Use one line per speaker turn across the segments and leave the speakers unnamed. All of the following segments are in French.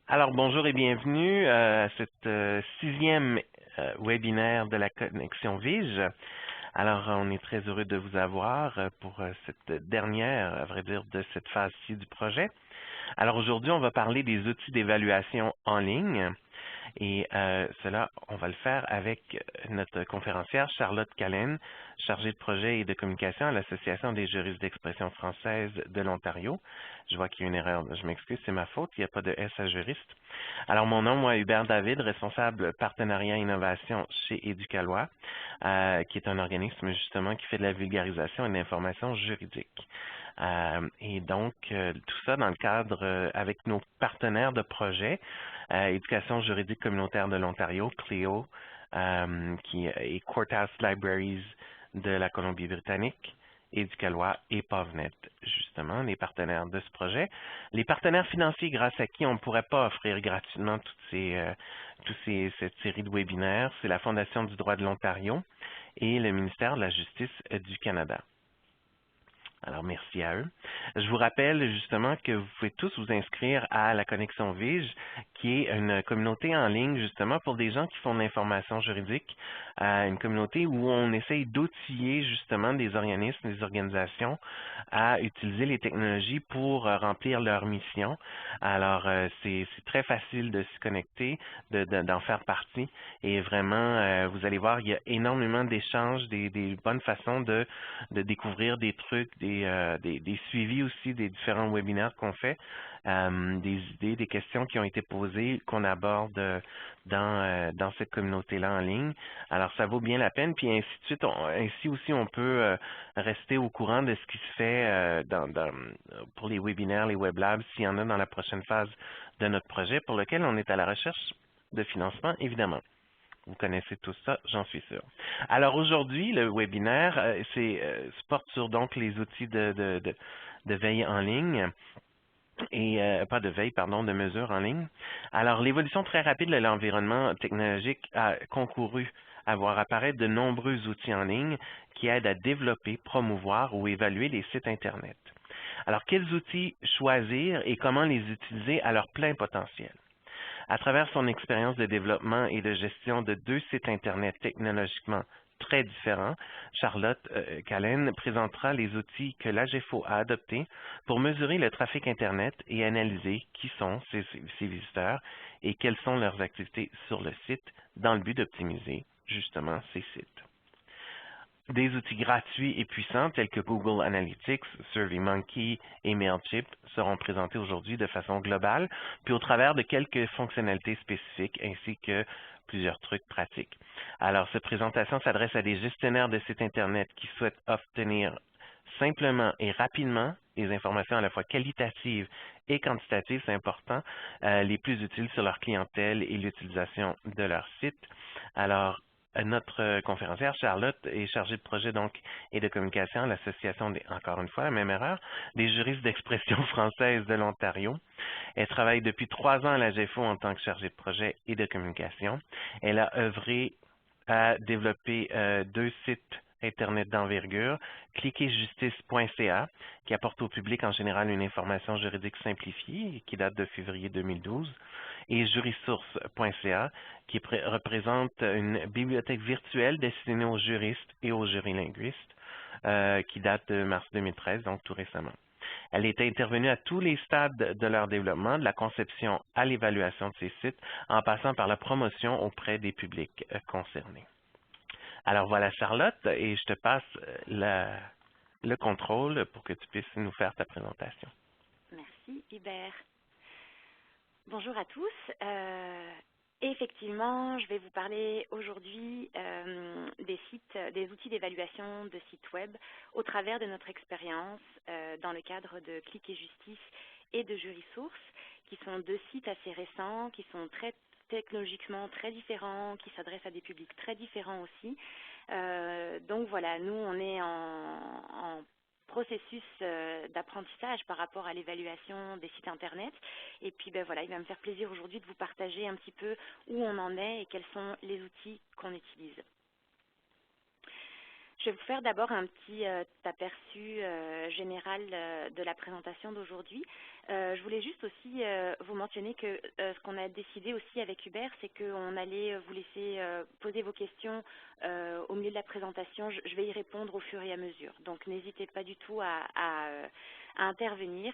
Alors, bonjour et bienvenue à cette sixième webinaire de la connexion Vige. Alors, on est très heureux de vous avoir pour cette dernière, à vrai dire, de cette phase-ci du projet. Alors, aujourd'hui, on va parler des outils d'évaluation en ligne. Et cela, on va le faire avec notre conférencière Charlotte Callen, chargée de projet et de communication à l'Association des juristes d'expression française de l'Ontario. Je vois qu'il y a une erreur, je m'excuse, c'est ma faute, il n'y a pas de S à juriste. Alors, mon nom, moi, Hubert David, responsable partenariat et innovation chez Éducalois, qui est un organisme justement qui fait de la vulgarisation et de l'information juridique. Et donc, tout ça dans le cadre avec nos partenaires de projet, Éducation juridique communautaire de l'Ontario, CLEO, qui est Courthouse Libraries de la Colombie-Britannique, Éducalois et PAVNet, justement, les partenaires de ce projet. Les partenaires financiers grâce à qui on ne pourrait pas offrir gratuitement cette série de webinaires, c'est la Fondation du droit de l'Ontario et le ministère de la Justice du Canada. Alors, merci à eux. Je vous rappelle justement que vous pouvez tous vous inscrire à la Connexion Vige, qui est une communauté en ligne justement pour des gens qui font de l'information juridique, une communauté où on essaye d'outiller justement des organismes, des organisations à utiliser les technologies pour remplir leur mission. Alors, c'est très facile de se connecter, d'en faire partie et vraiment, vous allez voir, il y a énormément d'échanges, des bonnes façons de découvrir des trucs, des suivis aussi des différents webinaires qu'on fait, des idées, des questions qui ont été posées, qu'on aborde dans cette communauté-là en ligne. Alors, ça vaut bien la peine, puis ainsi de suite. Ainsi aussi, on peut rester au courant de ce qui se fait pour les webinaires, les weblabs, s'il y en a dans la prochaine phase de notre projet, pour lequel on est à la recherche de financement, évidemment. Vous connaissez tout ça, j'en suis sûr. Alors aujourd'hui, le webinaire se porte sur donc les outils de veille en ligne et pas de veille, pardon, de mesure en ligne. Alors l'évolution très rapide de l'environnement technologique a concouru à voir apparaître de nombreux outils en ligne qui aident à développer, promouvoir ou évaluer les sites Internet. Alors quels outils choisir et comment les utiliser à leur plein potentiel? À travers son expérience de développement et de gestion de deux sites Internet technologiquement très différents, Charlotte Callen présentera les outils que l'AGFO a adoptés pour mesurer le trafic Internet et analyser qui sont ces visiteurs et quelles sont leurs activités sur le site dans le but d'optimiser justement ces sites. Des outils gratuits et puissants tels que Google Analytics, SurveyMonkey et MailChimp seront présentés aujourd'hui de façon globale, puis au travers de quelques fonctionnalités spécifiques ainsi que plusieurs trucs pratiques. Alors, cette présentation s'adresse à des gestionnaires de sites Internet qui souhaitent obtenir simplement et rapidement des informations à la fois qualitatives et quantitatives, c'est important, les plus utiles sur leur clientèle et l'utilisation de leur site. Alors, notre conférencière, Charlotte, est chargée de projet donc et de communication à l'Association encore une fois, la même erreur, des juristes d'expression française de l'Ontario. Elle travaille depuis 3 ans à la GFO en tant que chargée de projet et de communication. Elle a œuvré à développer deux sites Internet d'envergure, cliquezjustice.ca, qui apporte au public en général une information juridique simplifiée, qui date de février 2012, et jurisource.ca, qui représente une bibliothèque virtuelle destinée aux juristes et aux jurilinguistes, qui date de mars 2013, donc tout récemment. Elle est intervenue à tous les stades de leur développement, de la conception à l'évaluation de ces sites, en passant par la promotion auprès des publics concernés. Alors voilà Charlotte, et je te passe le contrôle pour que tu puisses nous faire ta présentation.
Merci Hubert. Bonjour à tous. Effectivement, je vais vous parler aujourd'hui des outils d'évaluation de sites web au travers de notre expérience dans le cadre de Clic et Justice et de Jurisource, qui sont deux sites assez récents, qui sont très technologiquement très différents, qui s'adressent à des publics très différents aussi. Donc voilà, nous on est en processus d'apprentissage par rapport à l'évaluation des sites Internet. Et puis ben voilà, il va me faire plaisir aujourd'hui de vous partager un petit peu où on en est et quels sont les outils qu'on utilise. Je vais vous faire d'abord un petit aperçu général de la présentation d'aujourd'hui. Je voulais juste aussi vous mentionner que ce qu'on a décidé aussi avec Hubert, c'est qu'on allait vous laisser poser vos questions au milieu de la présentation. Je vais y répondre au fur et à mesure. Donc n'hésitez pas du tout à intervenir.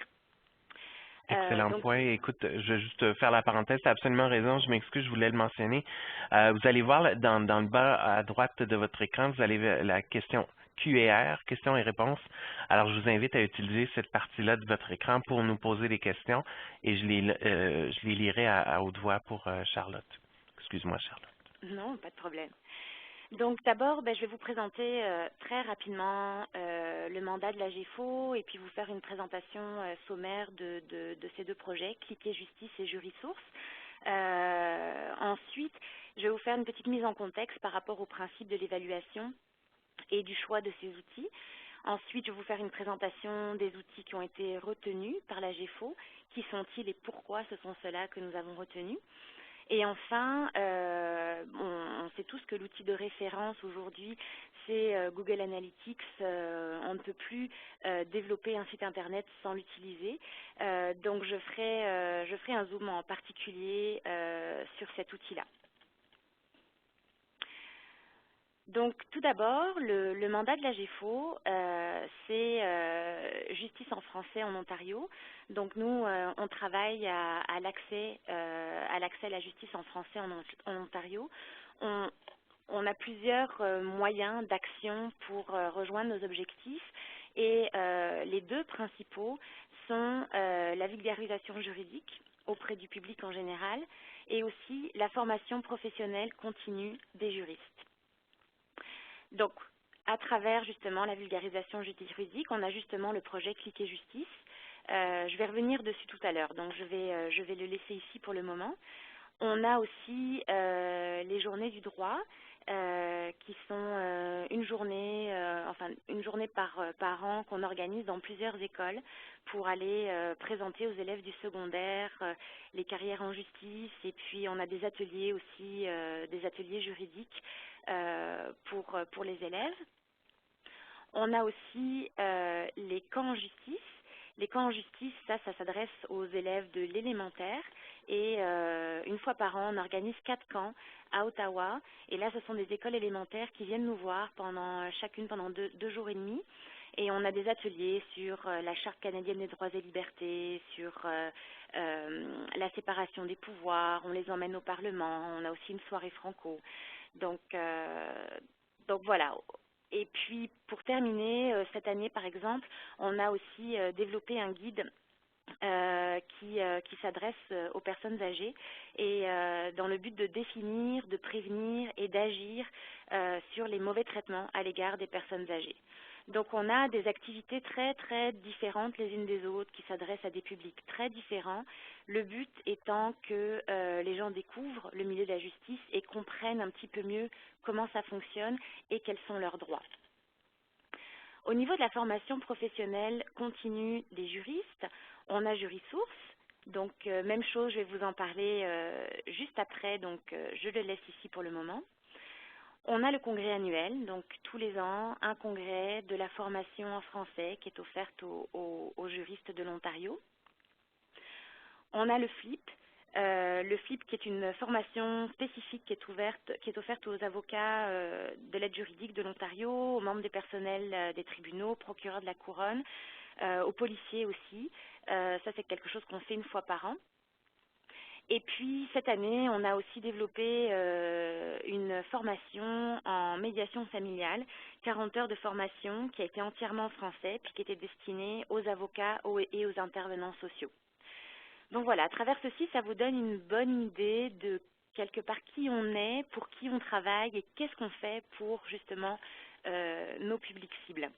Excellent
Donc,
point. Écoute, je vais juste faire la parenthèse. Tu as absolument raison. Je m'excuse, je voulais le mentionner. Vous allez voir dans le bas à droite de votre écran, vous allez voir la question Q&R, questions et réponses. Alors, je vous invite à utiliser cette partie-là de votre écran pour nous poser des questions et je les lirai à haute voix pour Charlotte. Excuse-moi, Charlotte.
non, pas de problème. Donc d'abord, je vais vous présenter très rapidement le mandat de la GEFO et puis vous faire une présentation sommaire de ces deux projets, Cliquer Justice et Jurisource. Ensuite, je vais vous faire une petite mise en contexte par rapport au principe de l'évaluation et du choix de ces outils. Ensuite, je vais vous faire une présentation des outils qui ont été retenus par la GEFO. Qui sont-ils et pourquoi ce sont ceux-là que nous avons retenus? Et enfin, on sait tous que l'outil de référence aujourd'hui, c'est Google Analytics. On ne peut plus développer un site Internet sans l'utiliser. Donc, je ferai un zoom en particulier sur cet outil-là. Donc, tout d'abord, le mandat de la GEFO, c'est Justice en français en Ontario. Donc, nous, on travaille à l'accès à la justice en français en Ontario. On a plusieurs moyens d'action pour rejoindre nos objectifs et les deux principaux sont la vulgarisation juridique auprès du public en général et aussi la formation professionnelle continue des juristes. Donc, à travers justement la vulgarisation juridique, on a justement le projet Cliquer Justice. Je vais revenir dessus tout à l'heure, donc je vais le laisser ici pour le moment. On a aussi les journées du droit, qui sont une journée par an qu'on organise dans plusieurs écoles pour aller présenter aux élèves du secondaire les carrières en justice. Et puis on a des ateliers aussi, des ateliers juridiques pour les élèves. On a aussi les camps en justice. Les camps en justice, ça s'adresse aux élèves de l'élémentaire. Et une fois par an, on organise 4 camps à Ottawa. Et là, ce sont des écoles élémentaires qui viennent nous voir chacune pendant deux jours et demi. Et on a des ateliers sur la Charte canadienne des droits et libertés, sur la séparation des pouvoirs. On les emmène au Parlement. On a aussi une soirée franco. Donc voilà. Et puis, pour terminer, cette année, par exemple, on a aussi développé un guide qui s'adresse aux personnes âgées et dans le but de définir, de prévenir et d'agir sur les mauvais traitements à l'égard des personnes âgées. Donc on a des activités très très différentes les unes des autres qui s'adressent à des publics très différents. Le but étant que les gens découvrent le milieu de la justice et comprennent un petit peu mieux comment ça fonctionne et quels sont leurs droits. Au niveau de la formation professionnelle continue des juristes, on a Jurisource. Donc, même chose, je vais vous en parler juste après, donc je le laisse ici pour le moment. On a le congrès annuel, donc tous les ans, un congrès de la formation en français qui est offerte aux juristes de l'Ontario. On a le FLIP. Le FLIP qui est une formation spécifique qui est offerte aux avocats de l'aide juridique de l'Ontario, aux membres des personnels des tribunaux, procureurs de la couronne, aux policiers aussi. Ça, c'est quelque chose qu'on fait une fois par an. Et puis, cette année, on a aussi développé une formation en médiation familiale, 40 heures de formation qui a été entièrement en français, puis qui était destinée aux avocats et aux intervenants sociaux. Donc voilà, à travers ceci, ça vous donne une bonne idée de quelque part qui on est, pour qui on travaille et qu'est-ce qu'on fait pour justement nos publics cibles.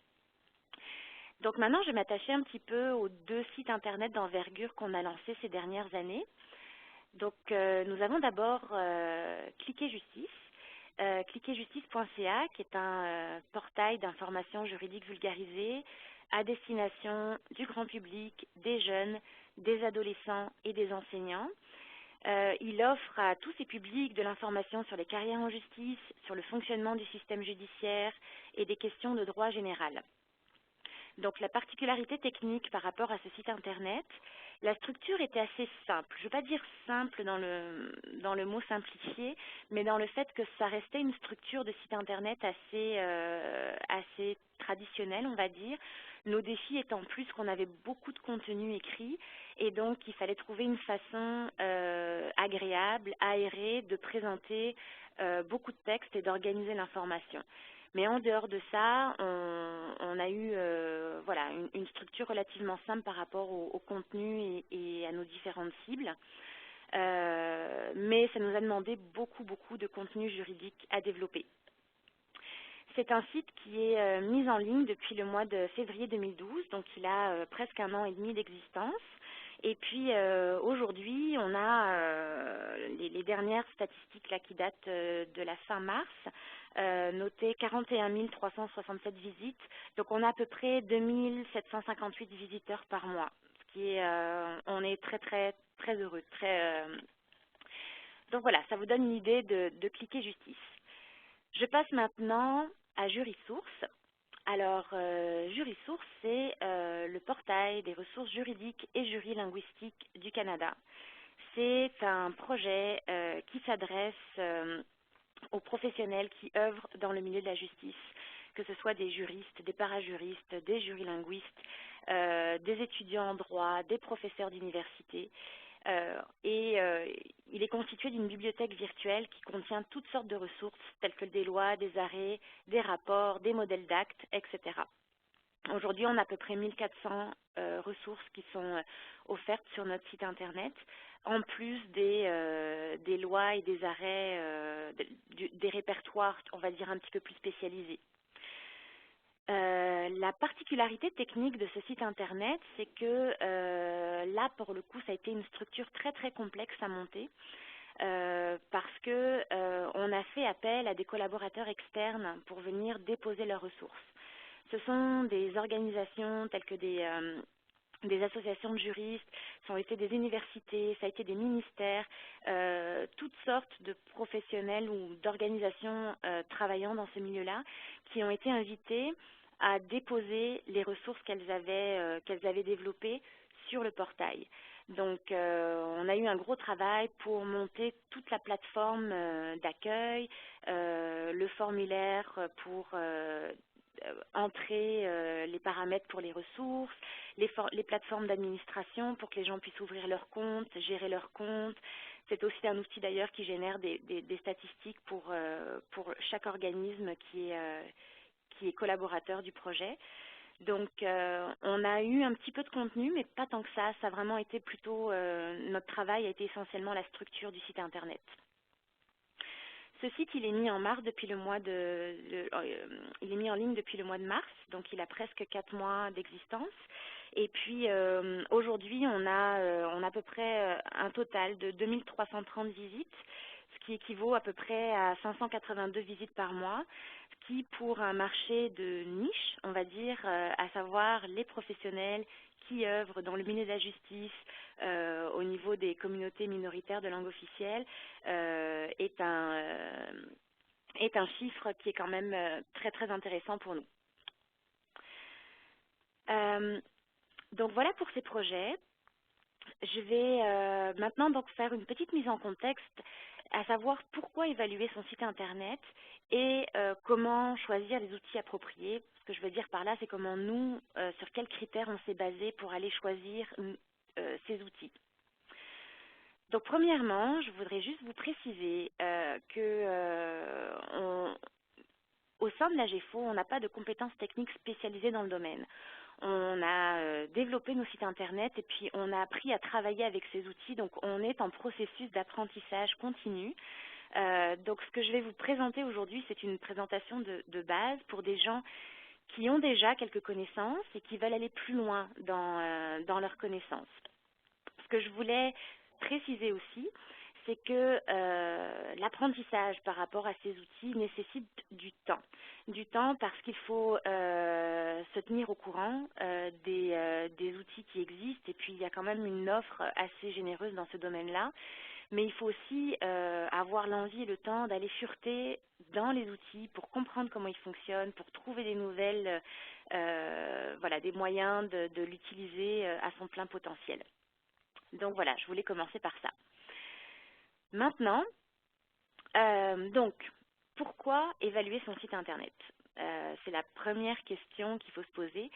Donc maintenant, je vais m'attacher un petit peu aux 2 sites internet d'envergure qu'on a lancés ces dernières années. Donc nous avons d'abord Cliquer Justice, cliquerjustice.ca, qui est un portail d'information juridique vulgarisée à destination du grand public, des jeunes, des adolescents et des enseignants. Il offre à tous ses publics de l'information sur les carrières en justice, sur le fonctionnement du système judiciaire et des questions de droit général. Donc la particularité technique par rapport à ce site internet, la structure était assez simple. Je ne veux pas dire simple dans le mot simplifié, mais dans le fait que ça restait une structure de site internet assez traditionnelle, on va dire. Nos défis étant plus qu'on avait beaucoup de contenu écrit et donc il fallait trouver une façon agréable, aérée de présenter beaucoup de textes et d'organiser l'information. Mais en dehors de ça, on a eu voilà, une structure relativement simple par rapport au contenu et à nos différentes cibles. Mais ça nous a demandé beaucoup de contenu juridique à développer. C'est un site qui est mis en ligne depuis le mois de février 2012, donc il a presque 1 an et demi d'existence. Et puis aujourd'hui, on a les dernières statistiques là, qui datent de la fin mars, notées 41 367 visites. Donc on a à peu près 2758 visiteurs par mois, ce qui est, on est très heureux. Donc voilà, ça vous donne une idée de Cliquer Justice. Je passe maintenant à Jurisource. Alors, Jurisource, c'est le portail des ressources juridiques et jurilinguistiques du Canada. C'est un projet qui s'adresse aux professionnels qui œuvrent dans le milieu de la justice, que ce soit des juristes, des parajuristes, des jurilinguistes, des étudiants en droit, des professeurs d'université. Il est constitué d'une bibliothèque virtuelle qui contient toutes sortes de ressources telles que des lois, des arrêts, des rapports, des modèles d'actes, etc. Aujourd'hui, on a à peu près 1400 ressources qui sont offertes sur notre site internet, en plus des lois et des arrêts, des répertoires, on va dire, un petit peu plus spécialisés. La particularité technique de ce site internet, c'est que là, pour le coup, ça a été une structure très complexe à monter parce que on a fait appel à des collaborateurs externes pour venir déposer leurs ressources. Ce sont des organisations telles que des associations de juristes, ça a été des universités, ça a été des ministères, toutes sortes de professionnels ou d'organisations travaillant dans ce milieu-là qui ont été invités à déposer les ressources qu'elles avaient développées sur le portail. Donc, on a eu un gros travail pour monter toute la plateforme d'accueil, le formulaire pour entrer les paramètres pour les ressources, les plateformes d'administration pour que les gens puissent ouvrir leur compte, gérer leur compte. C'est aussi un outil d'ailleurs qui génère des statistiques pour chaque organisme qui est collaborateur du projet. Donc, on a eu un petit peu de contenu, mais pas tant que ça. Ça a vraiment été plutôt, notre travail a été essentiellement la structure du site internet. Ce site, il est mis en mars depuis le mois il est mis en ligne depuis le mois de mars, donc il a presque 4 mois d'existence. Et puis aujourd'hui, on a à peu près un total de 2330 visites, ce qui équivaut à peu près à 582 visites par mois, ce qui, pour un marché de niche, on va dire, à savoir les professionnels qui œuvrent dans le milieu de la justice, au niveau des communautés minoritaires de langue officielle, est un chiffre qui est quand même très intéressant pour nous. Donc voilà pour ces projets. Je vais maintenant donc faire une petite mise en contexte, à savoir pourquoi évaluer son site internet et comment choisir les outils appropriés. Ce que je veux dire par là, c'est comment nous, sur quels critères on s'est basé pour aller choisir ces outils. Donc premièrement, je voudrais juste vous préciser au sein de l'AGEFO, on n'a pas de compétences techniques spécialisées dans le domaine. On a développé nos sites internet et puis on a appris à travailler avec ces outils. Donc on est en processus d'apprentissage continu. Donc ce que je vais vous présenter aujourd'hui, c'est une présentation de base pour des gens qui ont déjà quelques connaissances et qui veulent aller plus loin dans leurs connaissances. Ce que je voulais préciser aussi, c'est que l'apprentissage par rapport à ces outils nécessite du temps. Du temps parce qu'il faut se tenir au courant des outils qui existent et puis il y a quand même une offre assez généreuse dans ce domaine-là. mais il faut aussi avoir l'envie et le temps d'aller fureter dans les outils pour comprendre comment ils fonctionnent, pour trouver des nouvelles, voilà, des moyens de l'utiliser à son plein potentiel. Donc voilà, je voulais commencer par ça. Maintenant, donc, pourquoi évaluer son site Internet? C'est la première question qu'il faut se poser.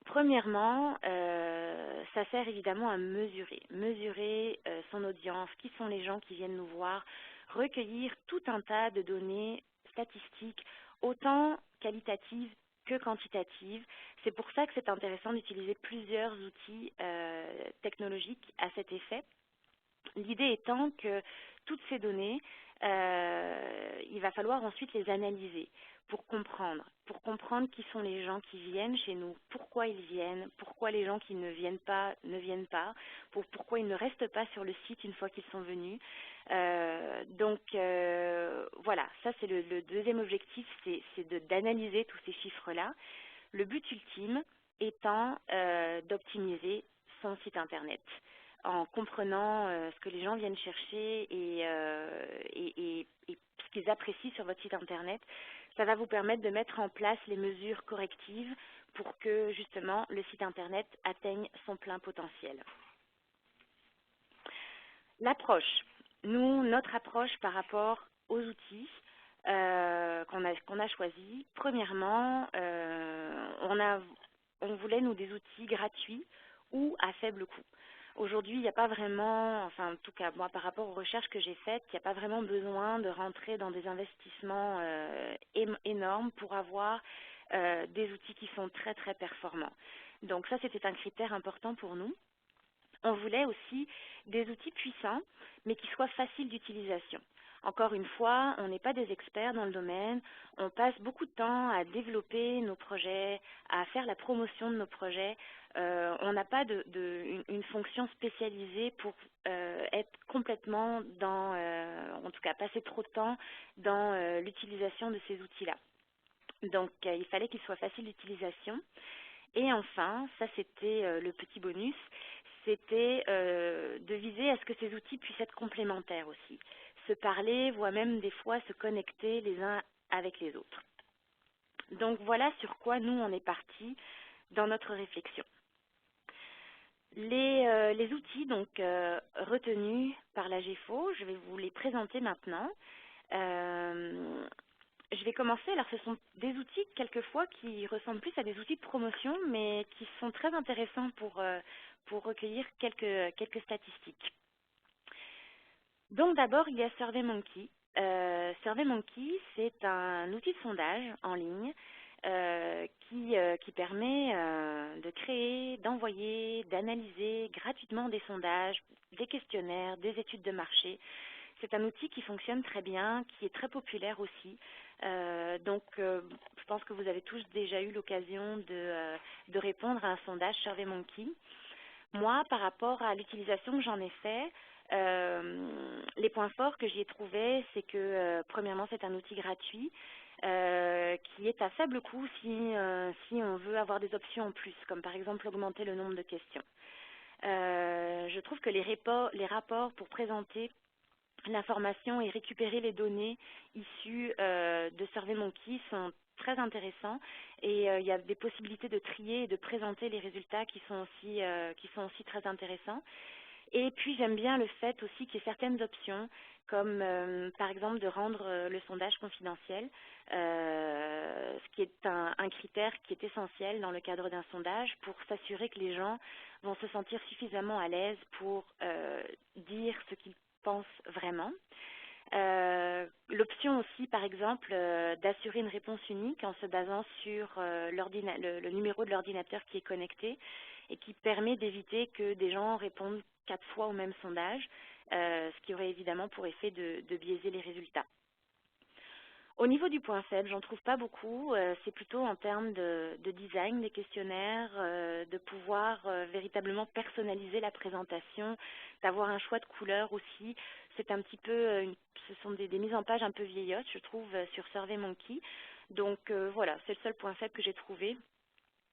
Premièrement, ça sert évidemment à mesurer son audience, qui sont les gens qui viennent nous voir, recueillir tout un tas de données statistiques, autant qualitatives que quantitatives. C'est pour ça que c'est intéressant d'utiliser plusieurs outils technologiques à cet effet. L'idée étant que toutes ces données, il va falloir ensuite les analyser pour comprendre qui sont les gens qui viennent chez nous, pourquoi ils viennent, pourquoi les gens qui ne viennent pas, pourquoi ils ne restent pas sur le site une fois qu'ils sont venus. Donc voilà, ça c'est le deuxième objectif, c'est d'analyser tous ces chiffres-là. Le but ultime étant d'optimiser son site Internet en comprenant ce que les gens viennent chercher et ce qu'ils apprécient sur votre site Internet. Ça va vous permettre de mettre en place les mesures correctives pour que justement le site Internet atteigne son plein potentiel. L'approche. Notre approche par rapport aux outils qu'on a choisis. Premièrement, on voulait des outils gratuits ou à faible coût. Aujourd'hui, il n'y a pas vraiment, enfin en tout cas moi par rapport aux recherches que j'ai faites, il n'y a pas vraiment besoin de rentrer dans des investissements énormes pour avoir des outils qui sont très très performants. Donc ça c'était un critère important pour nous. On voulait aussi des outils puissants, mais qui soient faciles d'utilisation. Encore une fois, on n'est pas des experts dans le domaine, on passe beaucoup de temps à développer nos projets, à faire la promotion de nos projets. On n'a pas une fonction spécialisée pour être complètement en tout cas passer trop de temps dans l'utilisation de ces outils-là. Donc il fallait qu'ils soient faciles d'utilisation. Et enfin, ça c'était le petit bonus, c'était de viser à ce que ces outils puissent être complémentaires aussi, se parler, voire même des fois se connecter les uns avec les autres. Donc voilà sur quoi nous on est partis dans notre réflexion. Les outils donc retenus par la GEFO, je vais vous les présenter maintenant. Je vais commencer, alors ce sont des outils quelquefois qui ressemblent plus à des outils de promotion, mais qui sont très intéressants pour recueillir quelques statistiques. Donc d'abord, il y a SurveyMonkey. SurveyMonkey, c'est un outil de sondage en ligne qui permet de créer, d'envoyer, d'analyser gratuitement des sondages, des questionnaires, des études de marché. C'est un outil qui fonctionne très bien, qui est très populaire aussi. Donc, je pense que vous avez tous déjà eu l'occasion de répondre à un sondage SurveyMonkey. Moi, par rapport à l'utilisation que j'en ai fait, les points forts que j'y ai trouvés, c'est que, premièrement, c'est un outil gratuit qui est à faible coût si on veut avoir des options en plus, comme par exemple augmenter le nombre de questions. Je trouve que les rapports pour présenter l'information et récupérer les données issues de SurveyMonkey sont très intéressants et il y a des possibilités de trier et de présenter les résultats qui sont aussi très intéressants. Et puis j'aime bien le fait aussi qu'il y ait certaines options comme par exemple de rendre le sondage confidentiel, ce qui est un critère qui est essentiel dans le cadre d'un sondage pour s'assurer que les gens vont se sentir suffisamment à l'aise pour dire ce qu'ils pensent vraiment. L'option aussi, par exemple, d'assurer une réponse unique en se basant sur le numéro de l'ordinateur qui est connecté et qui permet d'éviter que des gens répondent 4 fois au même sondage, ce qui aurait évidemment pour effet de biaiser les résultats. Au niveau du point faible, j'en trouve pas beaucoup. C'est plutôt en termes de design des questionnaires, de pouvoir véritablement personnaliser la présentation, d'avoir un choix de couleurs aussi. C'est un petit peu, ce sont des mises en page un peu vieillottes, je trouve, sur SurveyMonkey. Donc voilà, c'est le seul point faible que j'ai trouvé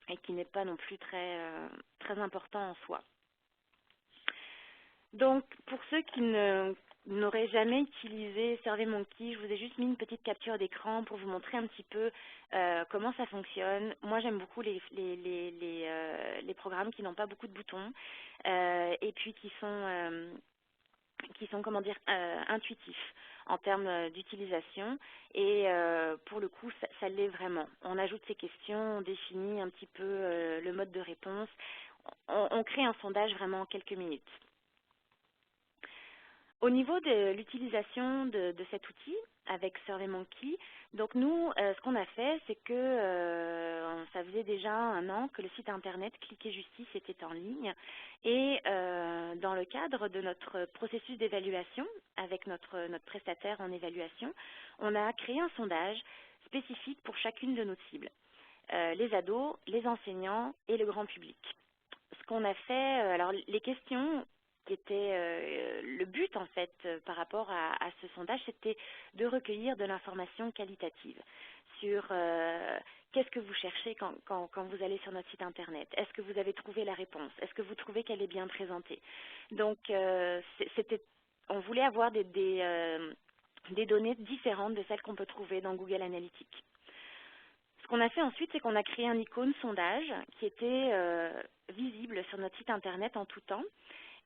et qui n'est pas non plus très important en soi. Donc, pour ceux qui n'auraient jamais utilisé SurveyMonkey, je vous ai juste mis une petite capture d'écran pour vous montrer un petit peu comment ça fonctionne. Moi, j'aime beaucoup les programmes qui n'ont pas beaucoup de boutons et puis qui sont comment dire, intuitifs en termes d'utilisation. Et pour le coup, ça l'est vraiment. On ajoute ces questions, on définit un petit peu le mode de réponse. On crée un sondage vraiment en quelques minutes. Au niveau de l'utilisation de cet outil avec SurveyMonkey, donc nous, ce qu'on a fait, c'est que ça faisait déjà 1 an que le site internet Clic et Justice était en ligne et dans le cadre de notre processus d'évaluation avec notre prestataire en évaluation, on a créé un sondage spécifique pour chacune de nos cibles, les ados, les enseignants et le grand public. Ce qu'on a fait, alors les questions qui étaient le but en fait par rapport à ce sondage, c'était de recueillir de l'information qualitative sur qu'est-ce que vous cherchez quand vous allez sur notre site internet. Est-ce que vous avez trouvé la réponse? Est-ce que vous trouvez qu'elle est bien présentée? Donc on voulait avoir des données différentes de celles qu'on peut trouver dans Google Analytics. Ce qu'on a fait ensuite, c'est qu'on a créé un icône sondage qui était visible sur notre site internet en tout temps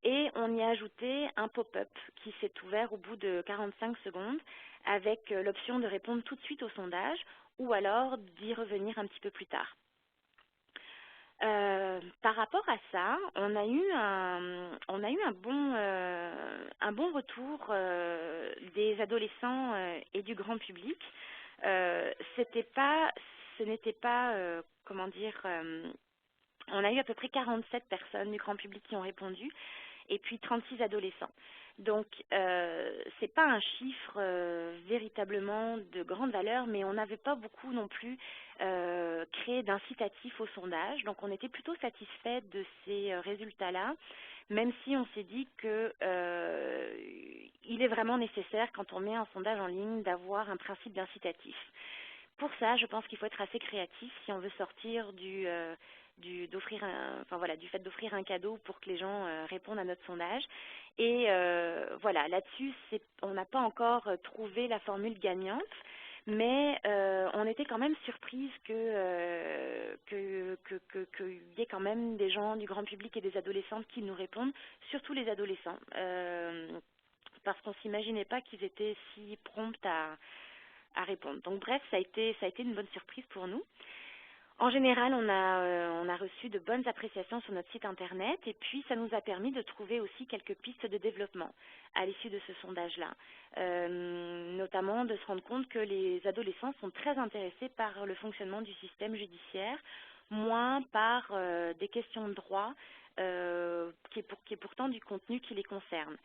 et on y a ajouté un pop-up qui s'est ouvert au bout de 45 secondes avec l'option de répondre tout de suite au sondage ou alors d'y revenir un petit peu plus tard. Par rapport à ça, on a eu un bon retour des adolescents et du grand public. Ce n'était pas, comment dire, on a eu à peu près 47 personnes du grand public qui ont répondu et puis 36 adolescents. Donc, ce n'est pas un chiffre véritablement de grande valeur, mais on n'avait pas beaucoup non plus créé d'incitatif au sondage. Donc, on était plutôt satisfait de ces résultats-là, même si on s'est dit que il est vraiment nécessaire, quand on met un sondage en ligne, d'avoir un principe d'incitatif. Pour ça, je pense qu'il faut être assez créatif si on veut sortir du fait d'offrir un cadeau pour que les gens répondent à notre sondage. Et voilà, là-dessus, on n'a pas encore trouvé la formule gagnante, mais on était quand même surprise qu'il y ait quand même des gens du grand public et des adolescentes qui nous répondent, surtout les adolescents, parce qu'on ne s'imaginait pas qu'ils étaient si prompts à répondre. Donc bref, ça a été une bonne surprise pour nous. En général, on a reçu de bonnes appréciations sur notre site internet et puis ça nous a permis de trouver aussi quelques pistes de développement à l'issue de ce sondage-là. Notamment de se rendre compte que les adolescents sont très intéressés par le fonctionnement du système judiciaire, moins par des questions de droit, qui est pourtant du contenu qui les concerne,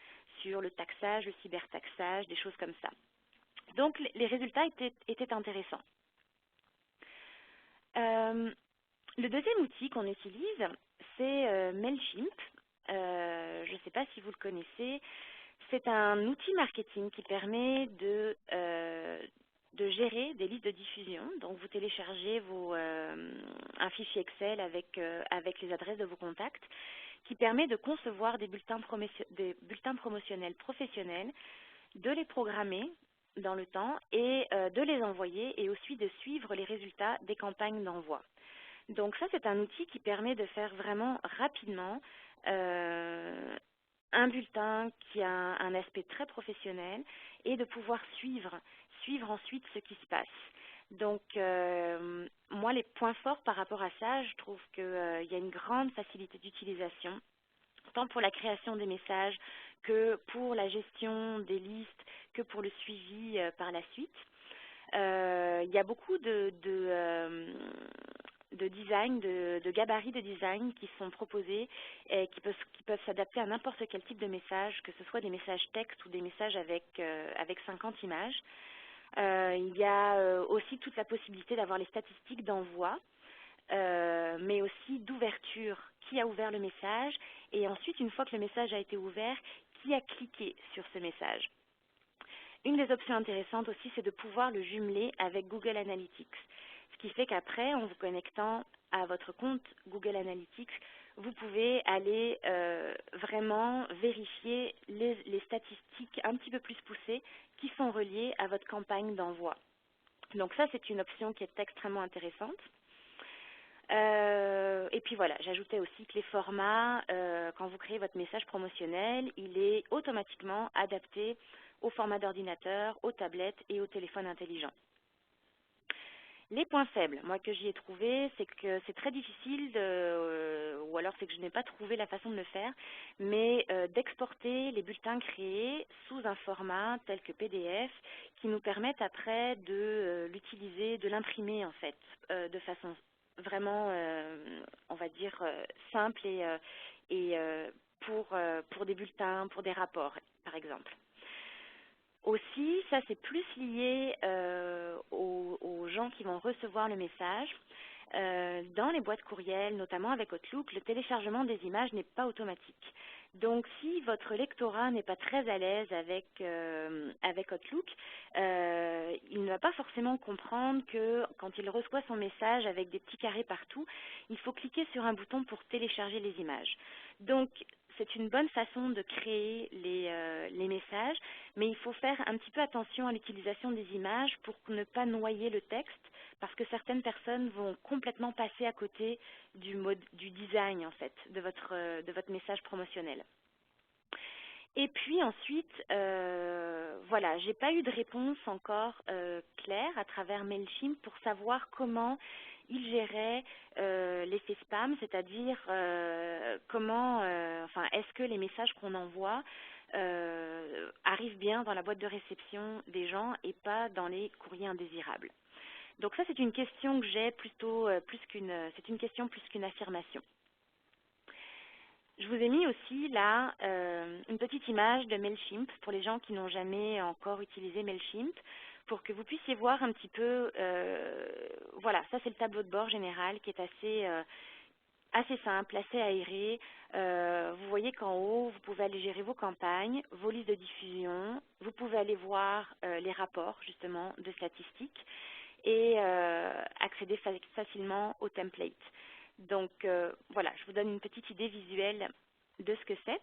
sur le taxage, le cybertaxage, des choses comme ça. Donc les résultats étaient intéressants. Le deuxième outil qu'on utilise, c'est Mailchimp. Je ne sais pas si vous le connaissez. C'est un outil marketing qui permet de gérer des listes de diffusion. Donc vous téléchargez un fichier Excel avec les adresses de vos contacts qui permet de concevoir des bulletins promotionnels professionnels, de les programmer dans le temps et de les envoyer et aussi de suivre les résultats des campagnes d'envoi. Donc ça, c'est un outil qui permet de faire vraiment rapidement un bulletin qui a un aspect très professionnel et de pouvoir suivre ensuite ce qui se passe. Donc, moi, les points forts par rapport à ça, je trouve qu'il y a une grande facilité d'utilisation, tant pour la création des messages que pour la gestion des listes, que pour le suivi par la suite. Il y a beaucoup de design, de gabarits de design qui sont proposés et qui peuvent s'adapter à n'importe quel type de message, que ce soit des messages texte ou des messages avec 50 images. Il y a aussi toute la possibilité d'avoir les statistiques d'envoi, mais aussi d'ouverture, qui a ouvert le message, et ensuite, une fois que le message a été ouvert, qui a cliqué sur ce message. Une des options intéressantes aussi, c'est de pouvoir le jumeler avec Google Analytics. Ce qui fait qu'après, en vous connectant à votre compte Google Analytics, vous pouvez aller vraiment vérifier les statistiques un petit peu plus poussées qui sont reliées à votre campagne d'envoi. Donc ça, c'est une option qui est extrêmement intéressante. Et puis voilà, j'ajoutais aussi que les formats, quand vous créez votre message promotionnel, il est automatiquement adapté au format d'ordinateur, aux tablettes et au téléphone intelligent. Les points faibles, moi que j'y ai trouvé, c'est que c'est très difficile, ou alors c'est que je n'ai pas trouvé la façon de le faire, mais d'exporter les bulletins créés sous un format tel que PDF qui nous permettent après de l'utiliser, de l'imprimer en fait, de façon vraiment, on va dire, simple et pour des bulletins, pour des rapports par exemple. Aussi, ça c'est plus lié aux gens qui vont recevoir le message. Dans les boîtes courriel, notamment avec Outlook, le téléchargement des images n'est pas automatique. Donc, si votre lectorat n'est pas très à l'aise avec Outlook, il ne va pas forcément comprendre que quand il reçoit son message avec des petits carrés partout, il faut cliquer sur un bouton pour télécharger les images. Donc, c'est une bonne façon de créer les messages, mais il faut faire un petit peu attention à l'utilisation des images pour ne pas noyer le texte, parce que certaines personnes vont complètement passer à côté du design en fait de votre message promotionnel. Et puis ensuite, voilà, j'ai pas eu de réponse encore claire à travers Mailchimp pour savoir comment il gérait l'effet spam, c'est-à-dire enfin, est-ce que les messages qu'on envoie arrivent bien dans la boîte de réception des gens et pas dans les courriers indésirables. Donc ça, c'est une question que j'ai plutôt c'est une question plus qu'une affirmation. Je vous ai mis aussi là une petite image de Mailchimp pour les gens qui n'ont jamais encore utilisé Mailchimp, pour que vous puissiez voir un petit peu, voilà, ça c'est le tableau de bord général qui est assez simple, assez aéré. Vous voyez qu'en haut, vous pouvez aller gérer vos campagnes, vos listes de diffusion, vous pouvez aller voir les rapports justement de statistiques et accéder facilement au template. Donc voilà, je vous donne une petite idée visuelle de ce que c'est.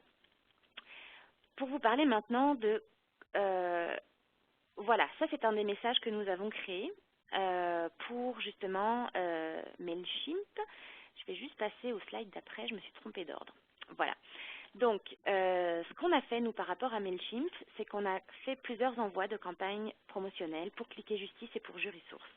Pour vous parler maintenant de... voilà, ça c'est un des messages que nous avons créés pour justement Mailchimp. Je vais juste passer au slide d'après, je me suis trompée d'ordre. Voilà. Donc, ce qu'on a fait, nous, par rapport à Mailchimp, c'est qu'on a fait plusieurs envois de campagnes promotionnelles pour Cliquer Justice et pour Jurisource.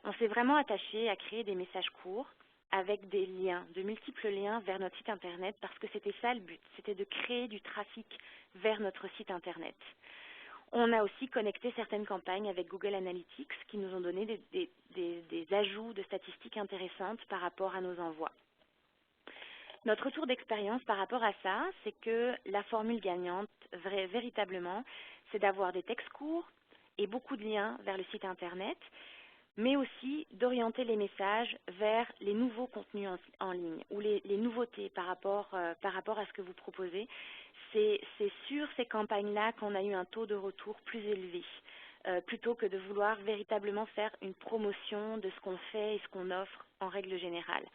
On s'est vraiment attaché à créer des messages courts avec des liens, de multiples liens vers notre site Internet, parce que c'était ça le but, c'était de créer du trafic vers notre site Internet. On a aussi connecté certaines campagnes avec Google Analytics qui nous ont donné des ajouts de statistiques intéressantes par rapport à nos envois. Notre retour d'expérience par rapport à ça, c'est que la formule gagnante, véritablement, c'est d'avoir des textes courts et beaucoup de liens vers le site Internet, mais aussi d'orienter les messages vers les nouveaux contenus en ligne ou les nouveautés par rapport à ce que vous proposez. C'est sur ces campagnes-là qu'on a eu un taux de retour plus élevé, plutôt que de vouloir véritablement faire une promotion de ce qu'on fait et ce qu'on offre en règle générale.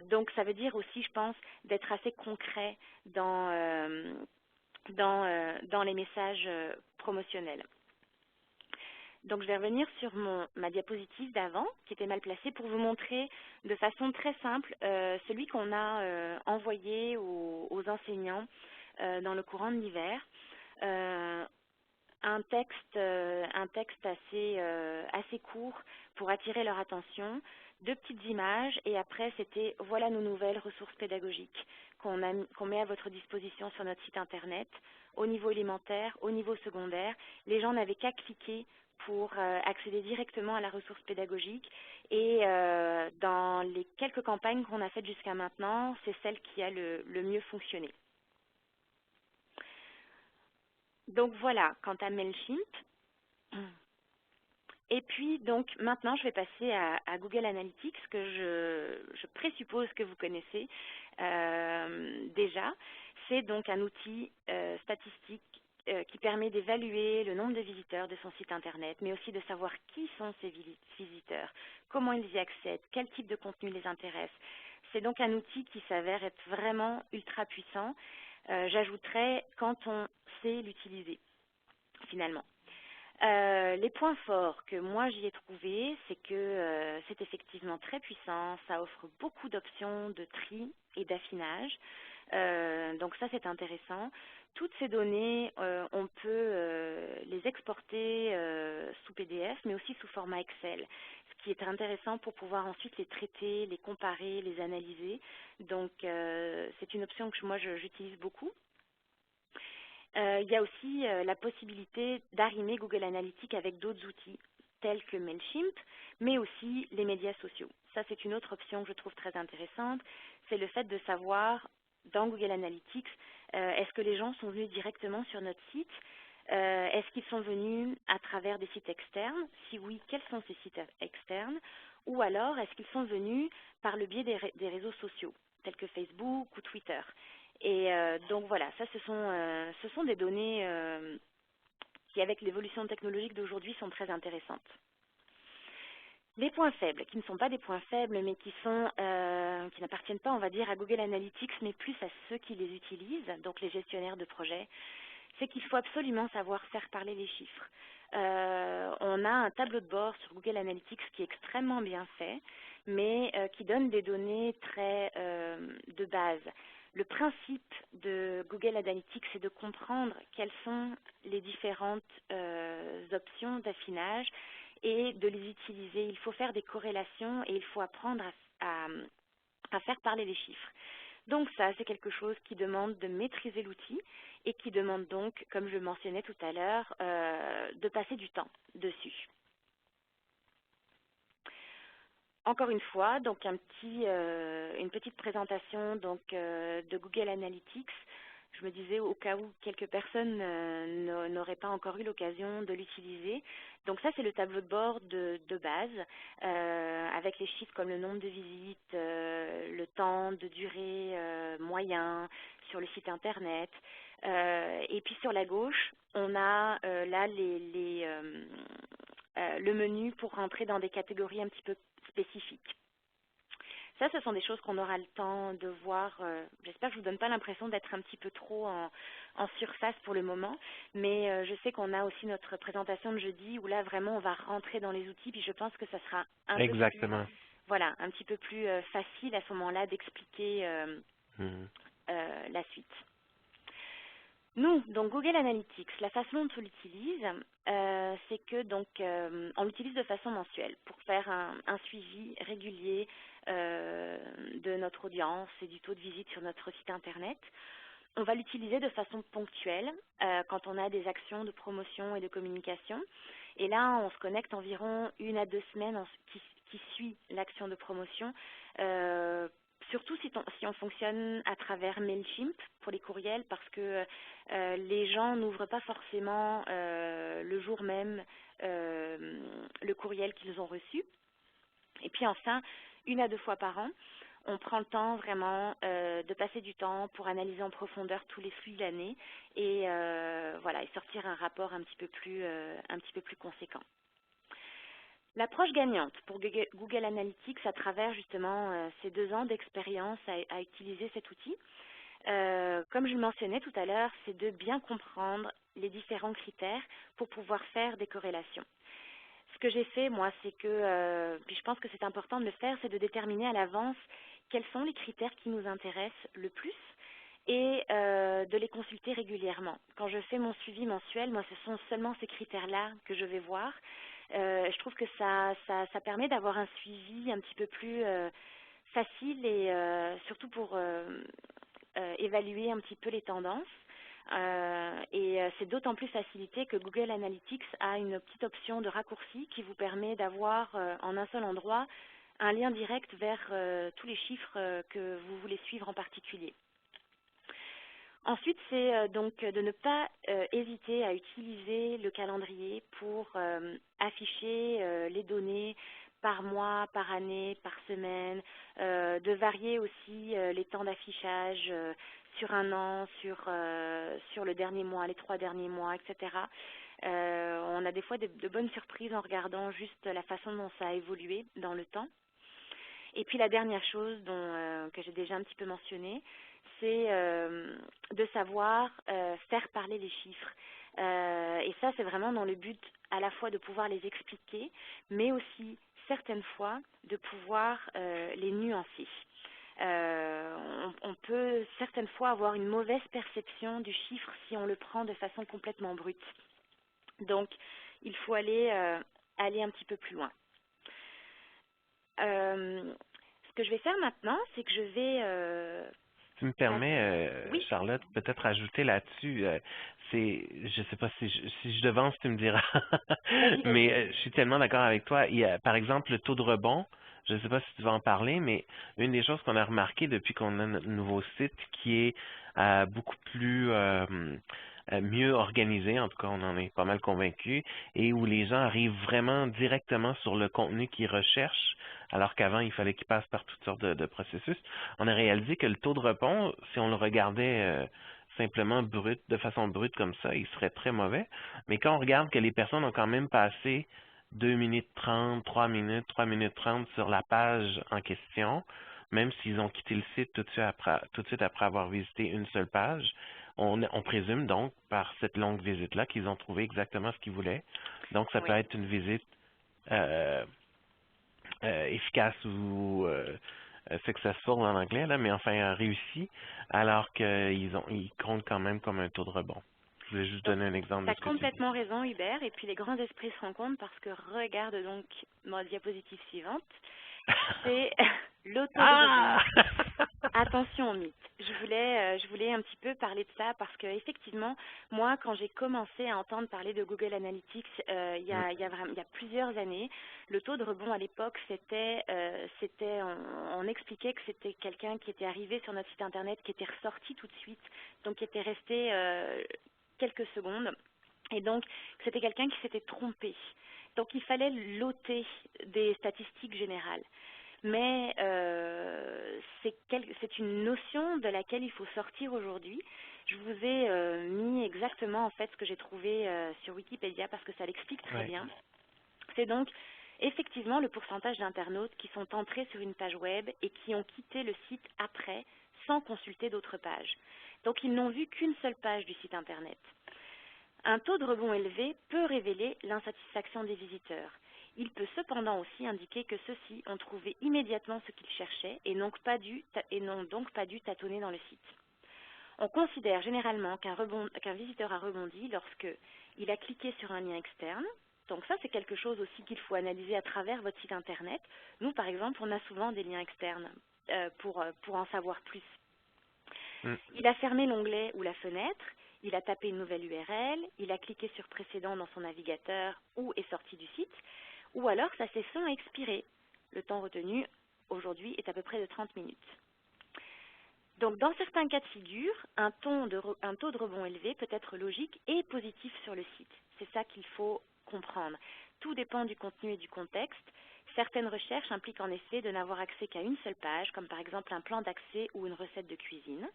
Donc ça veut dire aussi, je pense, d'être assez concret dans les messages promotionnels. Donc, je vais revenir sur ma diapositive d'avant, qui était mal placée, pour vous montrer de façon très simple celui qu'on a envoyé aux enseignants dans le courant de l'hiver. Un texte assez court pour attirer leur attention, 2 petites images, et après, c'était « Voilà nos nouvelles ressources pédagogiques qu'on met à votre disposition sur notre site Internet, au niveau élémentaire, au niveau secondaire. » Les gens n'avaient qu'à cliquer pour accéder directement à la ressource pédagogique. Et dans les quelques campagnes qu'on a faites jusqu'à maintenant, c'est celle qui a le mieux fonctionné. Donc voilà, quant à Mailchimp. Et puis, donc, maintenant, je vais passer à Google Analytics, que je présuppose que vous connaissez déjà. C'est donc un outil statistique qui permet d'évaluer le nombre de visiteurs de son site Internet, mais aussi de savoir qui sont ces visiteurs, comment ils y accèdent, quel type de contenu les intéresse. C'est donc un outil qui s'avère être vraiment ultra puissant. J'ajouterais quand on sait l'utiliser, finalement. Les points forts que moi j'y ai trouvés, c'est que c'est effectivement très puissant, ça offre beaucoup d'options de tri et d'affinage, donc ça c'est intéressant. Toutes ces données, on peut les exporter sous PDF, mais aussi sous format Excel, ce qui est intéressant pour pouvoir ensuite les traiter, les comparer, les analyser. Donc c'est une option que moi j'utilise beaucoup. Il y a aussi la possibilité d'arrimer Google Analytics avec d'autres outils tels que Mailchimp, mais aussi les médias sociaux. Ça, c'est une autre option que je trouve très intéressante. C'est le fait de savoir, dans Google Analytics, est-ce que les gens sont venus directement sur notre site? Est-ce qu'ils sont venus à travers des sites externes? Si oui, quels sont ces sites externes? Ou alors, est-ce qu'ils sont venus par le biais des réseaux sociaux, tels que Facebook ou Twitter? Et donc voilà, ça ce sont des données qui, avec l'évolution technologique d'aujourd'hui, sont très intéressantes. Les points faibles, qui ne sont pas des points faibles, mais qui n'appartiennent pas, on va dire, à Google Analytics, mais plus à ceux qui les utilisent, donc les gestionnaires de projets, c'est qu'il faut absolument savoir faire parler les chiffres. On a un tableau de bord sur Google Analytics qui est extrêmement bien fait, mais qui donne des données très de base. Le principe de Google Analytics, c'est de comprendre quelles sont les différentes options d'affinage et de les utiliser. Il faut faire des corrélations et il faut apprendre à faire parler les chiffres. Donc ça, c'est quelque chose qui demande de maîtriser l'outil et qui demande donc, comme je le mentionnais tout à l'heure, de passer du temps dessus. Encore une fois, donc une petite présentation donc, de Google Analytics. Je me disais au cas où quelques personnes n'auraient pas encore eu l'occasion de l'utiliser. Donc ça, c'est le tableau de bord de base, avec les chiffres comme le nombre de visites, le temps de durée moyen sur le site Internet. Et puis sur la gauche, on a là le menu pour rentrer dans des catégories un petit peu spécifiques. Ça, ce sont des choses qu'on aura le temps de voir. J'espère que je ne vous donne pas l'impression d'être un petit peu trop en surface pour le moment, mais je sais qu'on a aussi notre présentation de jeudi où là, vraiment, on va rentrer dans les outils, puis je pense que ça sera un peu plus, voilà, un petit peu plus facile à ce moment-là d'expliquer la suite. Nous, donc Google Analytics, la façon dont on l'utilise, c'est que donc on l'utilise de façon mensuelle pour faire un suivi régulier de notre audience et du taux de visite sur notre site internet. On va l'utiliser de façon ponctuelle quand on a des actions de promotion et de communication. Et là, on se connecte environ 1 à 2 semaines qui suit l'action de promotion. Surtout si on fonctionne à travers Mailchimp pour les courriels, parce que les gens n'ouvrent pas forcément le jour même le courriel qu'ils ont reçu. Et puis enfin, 1 à 2 fois par an, on prend le temps vraiment de passer du temps pour analyser en profondeur tous les flux de l'année et voilà, et sortir un rapport un petit peu plus conséquent. L'approche gagnante pour Google Analytics à travers justement ces 2 ans d'expérience à utiliser cet outil, comme je le mentionnais tout à l'heure, c'est de bien comprendre les différents critères pour pouvoir faire des corrélations. Ce que j'ai fait, moi, c'est que, puis je pense que c'est important de le faire, c'est de déterminer à l'avance quels sont les critères qui nous intéressent le plus et de les consulter régulièrement. Quand je fais mon suivi mensuel, moi, ce sont seulement ces critères-là que je vais voir. Je trouve que ça permet d'avoir un suivi un petit peu plus facile et surtout pour évaluer un petit peu les tendances. Et c'est d'autant plus facilité que Google Analytics a une petite option de raccourci qui vous permet d'avoir en un seul endroit un lien direct vers tous les chiffres que vous voulez suivre en particulier. Ensuite, c'est donc de ne pas hésiter à utiliser le calendrier pour afficher les données par mois, par année, par semaine, de varier aussi les temps d'affichage sur un an, sur le dernier mois, les 3 derniers mois, etc. On a des fois de bonnes surprises en regardant juste la façon dont ça a évolué dans le temps. Et puis la dernière chose que j'ai déjà un petit peu mentionnée, c'est de savoir faire parler les chiffres. Et ça, c'est vraiment dans le but à la fois de pouvoir les expliquer, mais aussi certaines fois de pouvoir les nuancer. On peut certaines fois avoir une mauvaise perception du chiffre si on le prend de façon complètement brute. Donc, il faut aller un petit peu plus loin. Ce que je vais faire maintenant, c'est que je vais...
Tu me permets,
oui.
Charlotte, peut-être ajouter là-dessus, je sais pas si je devance, tu me diras,
Vas-y, vas-y.
mais je suis tellement d'accord avec toi. Il y a, par exemple, le taux de rebond. Je ne sais pas si tu vas en parler, mais une des choses qu'on a remarqué depuis qu'on a notre nouveau site qui est beaucoup plus mieux organisé, en tout cas on en est pas mal convaincus, et où les gens arrivent vraiment directement sur le contenu qu'ils recherchent, alors qu'avant il fallait qu'ils passent par toutes sortes de processus. On a réalisé que le taux de rebond, si on le regardait simplement brut, de façon brute comme ça, il serait très mauvais. Mais quand on regarde que les personnes ont quand même passé 2 minutes 30, 3 minutes 30 sur la page en question, même s'ils ont quitté le site tout de suite après avoir visité une seule page, on présume donc par cette longue visite-là qu'ils ont trouvé exactement ce qu'ils voulaient. Donc ça peut
Oui.
être une visite efficace ou successful en anglais, là, mais enfin réussi, alors ils comptent quand même comme un taux de rebond. Je voulais juste donner un exemple
Tu
de
as
ce que tu dis.
complètement raison, Hubert. Et puis les grands esprits se rencontrent parce que regarde donc ma diapositive suivante. C'est le taux de rebond.
Ah!
Attention au mythe. Je voulais un petit peu parler de ça parce que effectivement, moi, quand j'ai commencé à entendre parler de Google Analytics il y a plusieurs années, le taux de rebond à l'époque, on expliquait que c'était quelqu'un qui était arrivé sur notre site internet, qui était ressorti tout de suite, donc qui était resté quelques secondes, et donc c'était quelqu'un qui s'était trompé. Donc il fallait l'ôter des statistiques générales. Mais c'est une notion de laquelle il faut sortir aujourd'hui. Je vous ai mis exactement en fait ce que j'ai trouvé sur Wikipédia parce que ça l'explique très
Ouais.
bien. C'est donc effectivement le pourcentage d'internautes qui sont entrés sur une page web et qui ont quitté le site après sans consulter d'autres pages. Donc ils n'ont vu qu'une seule page du site internet. Un taux de rebond élevé peut révéler l'insatisfaction des visiteurs. Il peut cependant aussi indiquer que ceux-ci ont trouvé immédiatement ce qu'ils cherchaient et n'ont donc pas dû tâtonner dans le site. On considère généralement qu'un visiteur a rebondi lorsqu'il a cliqué sur un lien externe. Donc ça, c'est quelque chose aussi qu'il faut analyser à travers votre site internet. Nous, par exemple, on a souvent des liens externes pour en savoir plus. Il a fermé l'onglet ou la fenêtre, il a tapé une nouvelle URL, il a cliqué sur précédent dans son navigateur ou est sorti du site, ou alors sa session a expiré. Le temps retenu aujourd'hui est à peu près de 30 minutes. Donc dans certains cas de figure, un taux de rebond élevé peut être logique et positif sur le site. C'est ça qu'il faut comprendre. Tout dépend du contenu et du contexte. Certaines recherches impliquent en effet de n'avoir accès qu'à une seule page, comme par exemple un plan d'accès ou une recette de cuisine.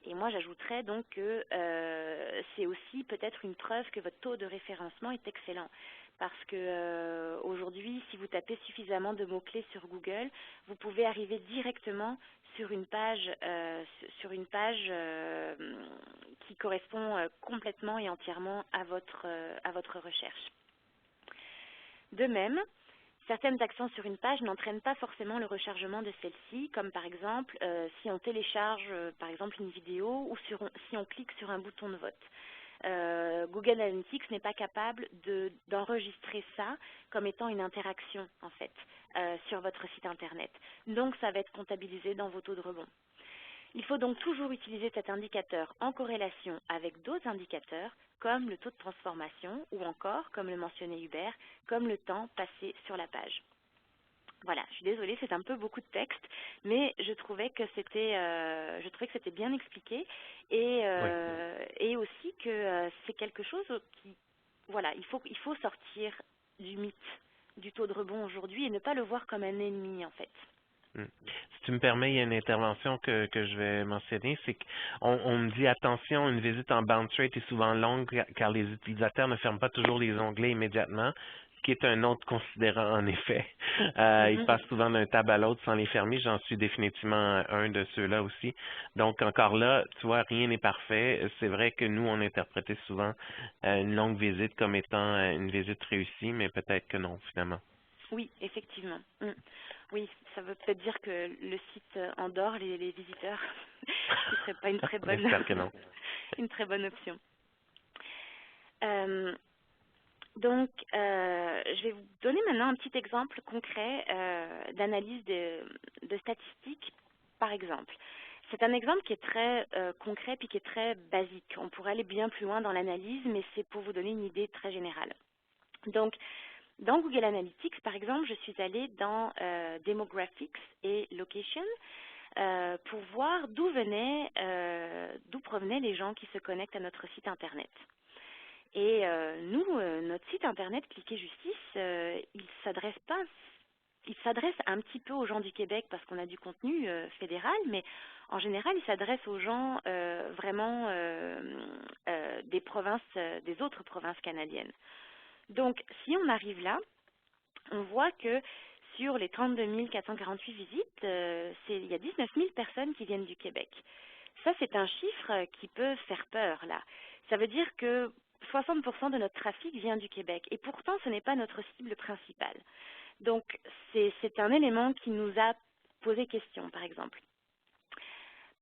Et moi, j'ajouterais donc que c'est aussi peut-être une preuve que votre taux de référencement est excellent. Parce que aujourd'hui, si vous tapez suffisamment de mots-clés sur Google, vous pouvez arriver directement sur une page, qui correspond complètement et entièrement à votre recherche. De même, certaines actions sur une page n'entraînent pas forcément le rechargement de celle-ci, comme par exemple si on télécharge par exemple une vidéo ou si on clique sur un bouton de vote. Google Analytics n'est pas capable d'enregistrer ça comme étant une interaction en fait sur votre site internet. Donc ça va être comptabilisé dans vos taux de rebond. Il faut donc toujours utiliser cet indicateur en corrélation avec d'autres indicateurs comme le taux de transformation ou encore, comme le mentionnait Hubert, comme le temps passé sur la page. Voilà, je suis désolée, c'est un peu beaucoup de texte, mais je trouvais que c'était bien expliqué et aussi que c'est quelque chose qui, voilà, il faut sortir du mythe du taux de rebond aujourd'hui et ne pas le voir comme un ennemi en fait.
Si tu me permets, il y a une intervention que je vais mentionner, c'est qu'on me dit attention, une visite en bounce rate est souvent longue car les utilisateurs ne ferment pas toujours les onglets immédiatement, qui est un autre considérant en effet. Ils passent souvent d'un table à l'autre sans les fermer. J'en suis définitivement un de ceux-là aussi. Donc encore là, tu vois, rien n'est parfait. C'est vrai que nous, on interprétait souvent une longue visite comme étant une visite réussie, mais peut-être que non, finalement.
Oui, effectivement. Oui, ça veut peut-être dire que le site endort les visiteurs, ce qui serait pas une très bonne,
J'espère que non.
une très bonne option. Euh, je vais vous donner maintenant un petit exemple concret d'analyse de statistiques, par exemple. C'est un exemple qui est très concret puis qui est très basique. On pourrait aller bien plus loin dans l'analyse, mais c'est pour vous donner une idée très générale. Donc, dans Google Analytics, par exemple, je suis allée dans Demographics et Location pour voir d'où provenaient les gens qui se connectent à notre site Internet. Et nous, notre site Internet Cliquez Justice, il s'adresse un petit peu aux gens du Québec parce qu'on a du contenu fédéral, mais en général, il s'adresse aux gens vraiment des autres provinces canadiennes. Donc, si on arrive là, on voit que sur les 32 448 visites, il y a 19 000 personnes qui viennent du Québec. Ça, c'est un chiffre qui peut faire peur, là. Ça veut dire que 60% de notre trafic vient du Québec. Et pourtant, ce n'est pas notre cible principale. Donc, c'est un élément qui nous a posé question, par exemple.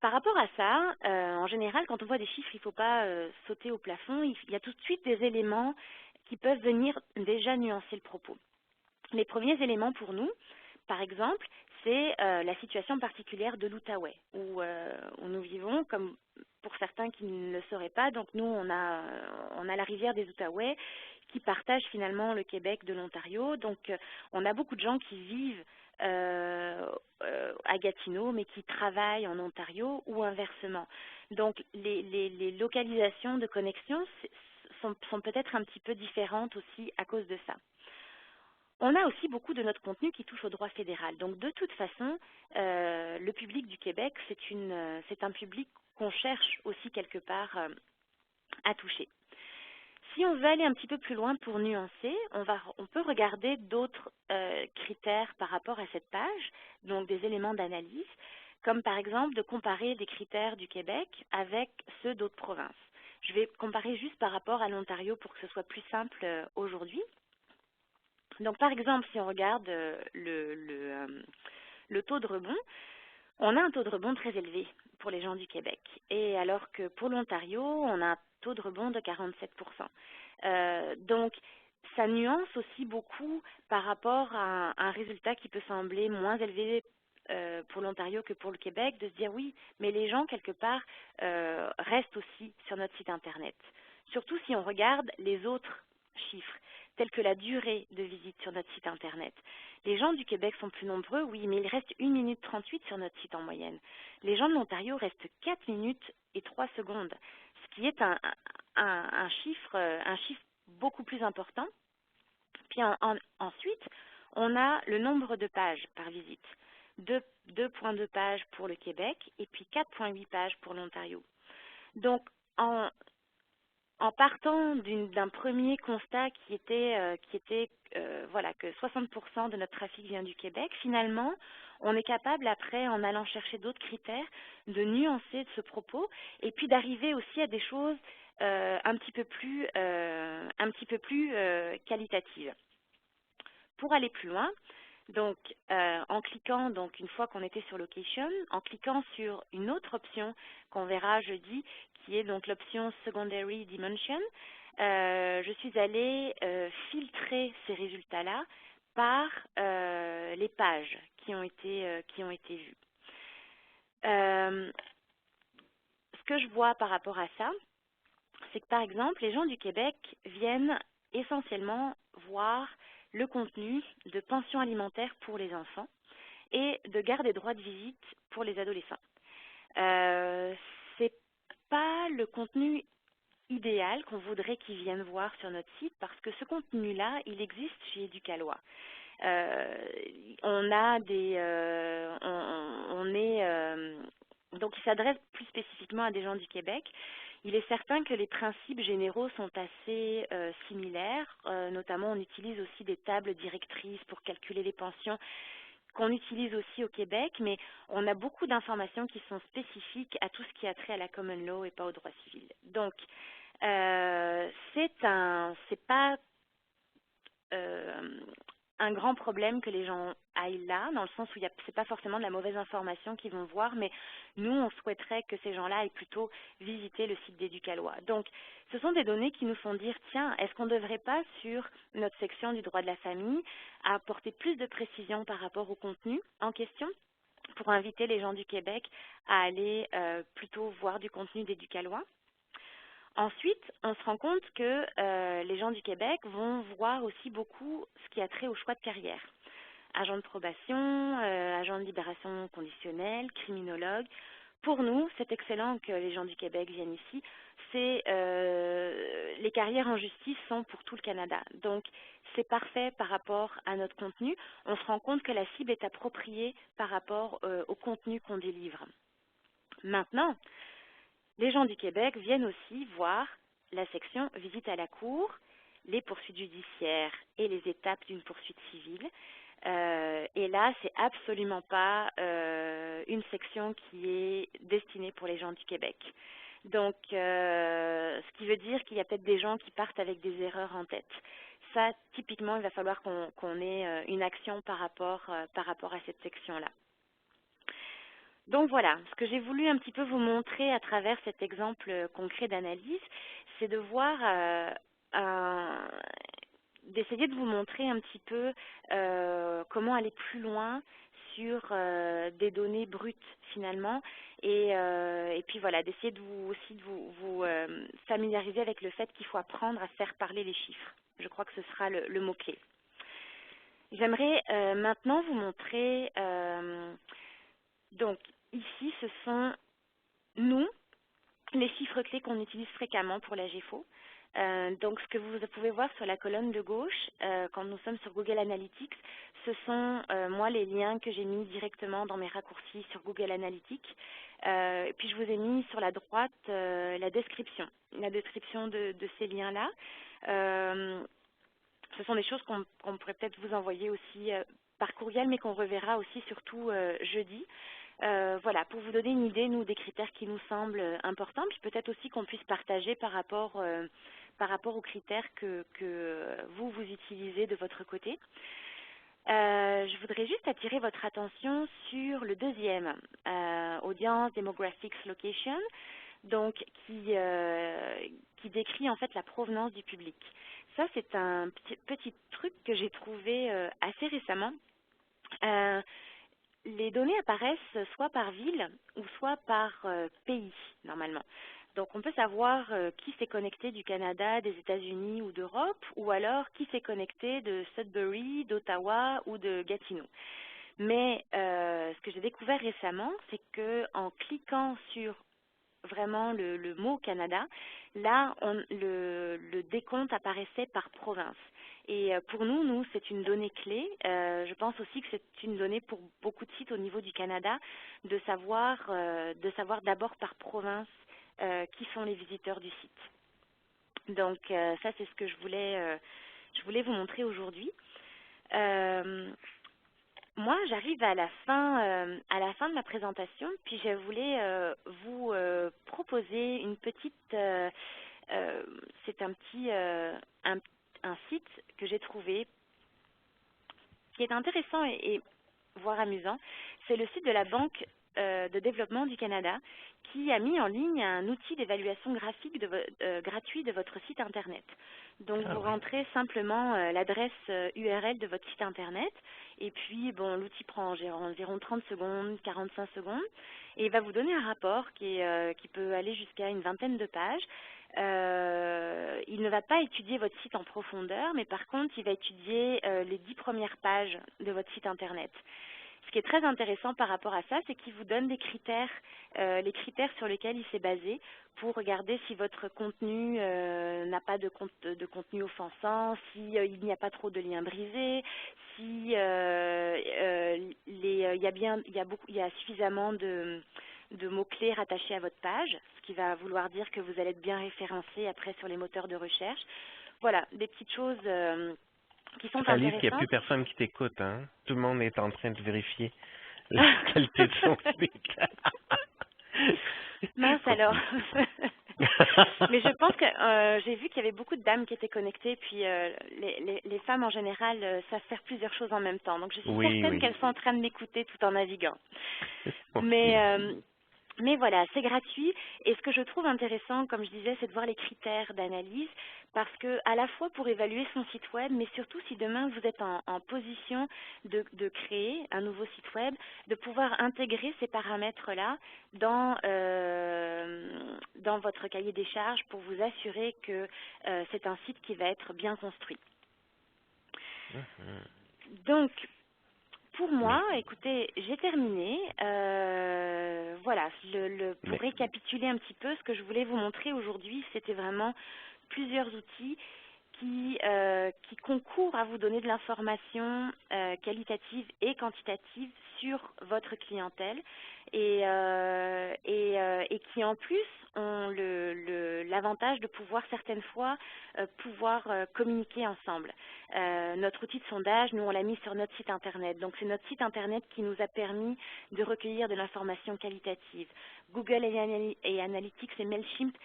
Par rapport à ça, en général, quand on voit des chiffres, il ne faut pas sauter au plafond. Il y a tout de suite des éléments qui peuvent venir déjà nuancer le propos. Les premiers éléments pour nous, par exemple, c'est la situation particulière de l'Outaouais, où nous vivons, comme pour certains qui ne le sauraient pas. Donc nous, on a la rivière des Outaouais qui partage finalement le Québec de l'Ontario. Donc on a beaucoup de gens qui vivent à Gatineau, mais qui travaillent en Ontario ou inversement. Donc les localisations de connexion sont peut-être un petit peu différentes aussi à cause de ça. On a aussi beaucoup de notre contenu qui touche au droit fédéral. Donc de toute façon, le public du Québec, c'est un public qu'on cherche aussi quelque part à toucher. Si on veut aller un petit peu plus loin pour nuancer, on peut regarder d'autres critères par rapport à cette page, donc des éléments d'analyse, comme par exemple de comparer des critères du Québec avec ceux d'autres provinces. Je vais comparer juste par rapport à l'Ontario pour que ce soit plus simple aujourd'hui. Donc, par exemple, si on regarde le taux de rebond, on a un taux de rebond très élevé pour les gens du Québec. Et alors que pour l'Ontario, on a un taux de rebond de 47%. Donc, ça nuance aussi beaucoup par rapport à un résultat qui peut sembler moins élevé pour l'Ontario que pour le Québec, de se dire oui, mais les gens, quelque part, restent aussi sur notre site Internet. Surtout si on regarde les autres chiffres, tels que la durée de visite sur notre site Internet. Les gens du Québec sont plus nombreux, oui, mais il reste 1 minute 38 sur notre site en moyenne. Les gens de l'Ontario restent 4 minutes et 3 secondes, ce qui est un chiffre beaucoup plus important. Puis ensuite, on a le nombre de pages par visite. 2,2 pages pour le Québec et puis 4,8 pages pour l'Ontario. Donc, en partant d'un premier constat qui était voilà, que 60% de notre trafic vient du Québec, finalement, on est capable après, en allant chercher d'autres critères, de nuancer ce propos et puis d'arriver aussi à des choses un petit peu plus qualitatives. Pour aller plus loin, donc en cliquant, donc une fois qu'on était sur Location, en cliquant sur une autre option qu'on verra jeudi, qui est donc l'option Secondary Dimension, je suis allée filtrer ces résultats-là par les pages qui ont été vues. Ce que je vois par rapport à ça, c'est que par exemple, les gens du Québec viennent essentiellement voir le contenu de pension alimentaire pour les enfants et de garde et droits de visite pour les adolescents. C'est pas le contenu idéal qu'on voudrait qu'ils viennent voir sur notre site parce que ce contenu-là, il existe chez Éducalois. Donc il s'adresse plus spécifiquement à des gens du Québec. Il est certain que les principes généraux sont assez similaires. Notamment, on utilise aussi des tables directrices pour calculer les pensions qu'on utilise aussi au Québec, mais on a beaucoup d'informations qui sont spécifiques à tout ce qui a trait à la common law et pas au droit civil. Donc, c'est pas un grand problème que les gens aillent là, dans le sens où c'est pas forcément de la mauvaise information qu'ils vont voir, mais nous, on souhaiterait que ces gens-là aillent plutôt visiter le site d'Éducalois. Donc, ce sont des données qui nous font dire, tiens, est-ce qu'on ne devrait pas, sur notre section du droit de la famille, apporter plus de précision par rapport au contenu en question, pour inviter les gens du Québec à aller plutôt voir du contenu d'Éducalois. Ensuite, on se rend compte que les gens du Québec vont voir aussi beaucoup ce qui a trait au choix de carrière. Agent de probation, agent de libération conditionnelle, criminologue. Pour nous, c'est excellent que les gens du Québec viennent ici. Les carrières en justice sont pour tout le Canada. Donc, c'est parfait par rapport à notre contenu. On se rend compte que la cible est appropriée par rapport au contenu qu'on délivre. Maintenant, les gens du Québec viennent aussi voir la section visite à la cour, les poursuites judiciaires et les étapes d'une poursuite civile. Et là, c'est absolument pas une section qui est destinée pour les gens du Québec. Donc, ce qui veut dire qu'il y a peut-être des gens qui partent avec des erreurs en tête. Ça, typiquement, il va falloir qu'on ait une action par rapport à cette section-là. Donc voilà, ce que j'ai voulu un petit peu vous montrer à travers cet exemple concret d'analyse, c'est de voir, d'essayer de vous montrer un petit peu comment aller plus loin sur des données brutes finalement, et puis voilà, d'essayer de vous familiariser avec le fait qu'il faut apprendre à faire parler les chiffres. Je crois que ce sera le mot-clé. J'aimerais maintenant vous montrer, donc ici ce sont nous, les chiffres clés qu'on utilise fréquemment pour la GFO. Donc, ce que vous pouvez voir sur la colonne de gauche, quand nous sommes sur Google Analytics, ce sont, moi, les liens que j'ai mis directement dans mes raccourcis sur Google Analytics. Et puis, je vous ai mis sur la droite la description de ces liens-là. Ce sont des choses qu'on pourrait peut-être vous envoyer aussi par courriel, mais qu'on reverra aussi surtout jeudi. Voilà, pour vous donner une idée, nous, des critères qui nous semblent importants, puis peut-être aussi qu'on puisse partager par rapport aux critères que vous utilisez de votre côté. Je voudrais juste attirer votre attention sur le deuxième, Audience Demographics Location, donc qui décrit en fait la provenance du public. Ça, c'est un petit truc que j'ai trouvé assez récemment. Les données apparaissent soit par ville ou soit par pays, normalement. Donc, on peut savoir qui s'est connecté du Canada, des États-Unis ou d'Europe, ou alors qui s'est connecté de Sudbury, d'Ottawa ou de Gatineau. Mais ce que j'ai découvert récemment, c'est qu'en cliquant sur vraiment le mot Canada, là, le décompte apparaissait par province. Et pour nous, c'est une donnée clé. Je pense aussi que c'est une donnée pour beaucoup de sites au niveau du Canada, de savoir d'abord par province qui sont les visiteurs du site. Donc ça, c'est ce que je voulais vous montrer aujourd'hui. Moi, j'arrive à la fin de ma présentation, puis je voulais vous proposer une petite. C'est un site que j'ai trouvé qui est intéressant et voire amusant. C'est le site de la Banque de développement du Canada qui a mis en ligne un outil d'évaluation graphique gratuit de votre site Internet. Donc, vous rentrez simplement l'adresse URL de votre site Internet et puis, bon, l'outil prend environ 30 secondes, 45 secondes et il va vous donner un rapport qui peut aller jusqu'à une vingtaine de pages. Il ne va pas étudier votre site en profondeur, mais par contre, il va étudier les 10 premières pages de votre site Internet. Ce qui est très intéressant par rapport à ça, c'est qu'il vous donne des critères, les critères sur lesquels il s'est basé pour regarder si votre contenu n'a pas de contenu offensant, s'il n'y a pas trop de liens brisés, si il y a suffisamment de mots-clés rattachés à votre page, ce qui va vouloir dire que vous allez être bien référencé après sur les moteurs de recherche. Voilà, des petites choses qui sont
Alice, il n'y a plus
intéressantes.
personne qui t'écoute, hein? Tout le monde est en train de vérifier la qualité de son speak.
Mince alors.
Continue.
Mais je pense que j'ai vu qu'il y avait beaucoup de dames qui étaient connectées, puis les femmes en général savent faire plusieurs choses en même temps. Donc je suis
Oui,
certaine
oui.
qu'elles sont en train de m'écouter tout en naviguant.
Ok.
Mais voilà, c'est gratuit. Et ce que je trouve intéressant, comme je disais, c'est de voir les critères d'analyse, parce que à la fois pour évaluer son site web, mais surtout si demain vous êtes en position de créer un nouveau site web, de pouvoir intégrer ces paramètres-là dans votre cahier des charges pour vous assurer que c'est un site qui va être bien construit. Donc, pour moi,
Merci.
écoutez, j'ai terminé. Voilà, pour
Mais-
récapituler un petit peu, ce que je voulais vous montrer aujourd'hui, c'était vraiment plusieurs outils qui concourent à vous donner de l'information qualitative et quantitative sur votre clientèle et qui en plus ont l'avantage de pouvoir certaines fois communiquer ensemble. Notre outil de sondage, nous on l'a mis sur notre site internet. Donc c'est notre site internet qui nous a permis de recueillir de l'information qualitative. Google et Analytics et Mailchimp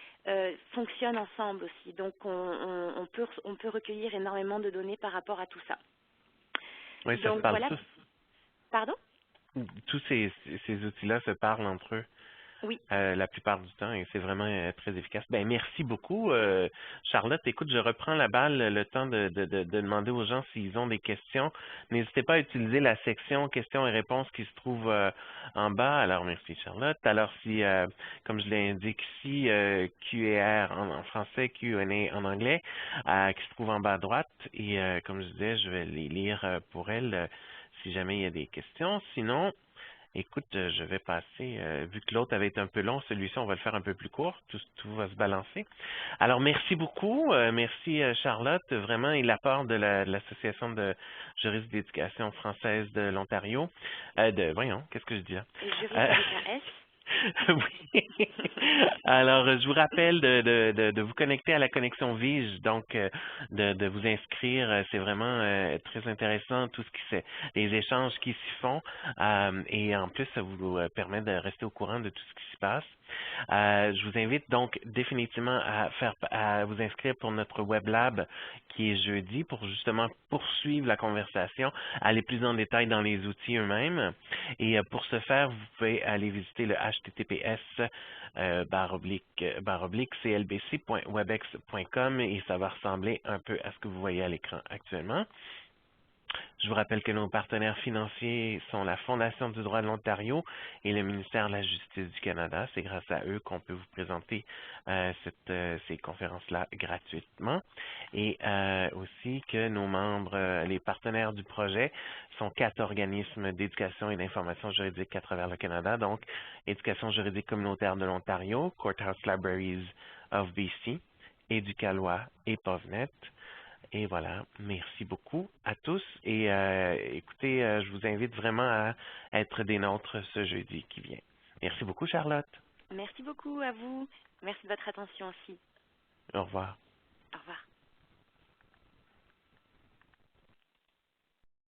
fonctionnent ensemble aussi. Donc on peut recueillir énormément de données par rapport à tout ça.
Oui, ça se
Donc
parle
voilà.
tous.
Pardon?
Tous ces outils-là se parlent entre eux.
Oui.
La plupart du temps et c'est vraiment très efficace. Ben merci beaucoup, Charlotte. Écoute, je reprends la balle le temps de demander aux gens s'ils ont des questions. N'hésitez pas à utiliser la section questions et réponses qui se trouve en bas. Alors merci Charlotte. Alors si, comme je l'indique ici, Q&A en français, Q&A en anglais, qui se trouve en bas à droite. Et comme je disais, je vais les lire pour elle si jamais il y a des questions. Sinon, écoute, je vais passer, vu que l'autre avait été un peu long, celui-ci, on va le faire un peu plus court, tout va se balancer. Alors, merci beaucoup, merci Charlotte, vraiment, et l'apport de l'Association de juristes d'éducation française de l'Ontario, voyons, qu'est-ce que je dis là?
Et juriste
Euh,
avec un S.
oui. Alors, je vous rappelle de vous connecter à la connexion Vige, donc de vous inscrire. C'est vraiment très intéressant tout ce qui c'est, les échanges qui s'y font. Et en plus, ça vous permet de rester au courant de tout ce qui se passe. Je vous invite donc définitivement à vous inscrire pour notre Web Lab qui est jeudi pour justement poursuivre la conversation, aller plus en détail dans les outils eux-mêmes. Et pour ce faire, vous pouvez aller visiter le https://clbc.webex.com et ça va ressembler un peu à ce que vous voyez à l'écran actuellement. Je vous rappelle que nos partenaires financiers sont la Fondation du droit de l'Ontario et le ministère de la Justice du Canada. C'est grâce à eux qu'on peut vous présenter ces conférences-là gratuitement. Et aussi que nos membres, les partenaires du projet, sont 4 organismes d'éducation et d'information juridique à travers le Canada. Donc, Éducation juridique communautaire de l'Ontario, Courthouse Libraries of BC, Éducalois et PovNet. Et voilà, merci beaucoup à tous. Et écoutez, je vous invite vraiment à être des nôtres ce jeudi qui vient. Merci beaucoup, Charlotte.
Merci beaucoup à vous. Merci de votre attention aussi.
Au revoir.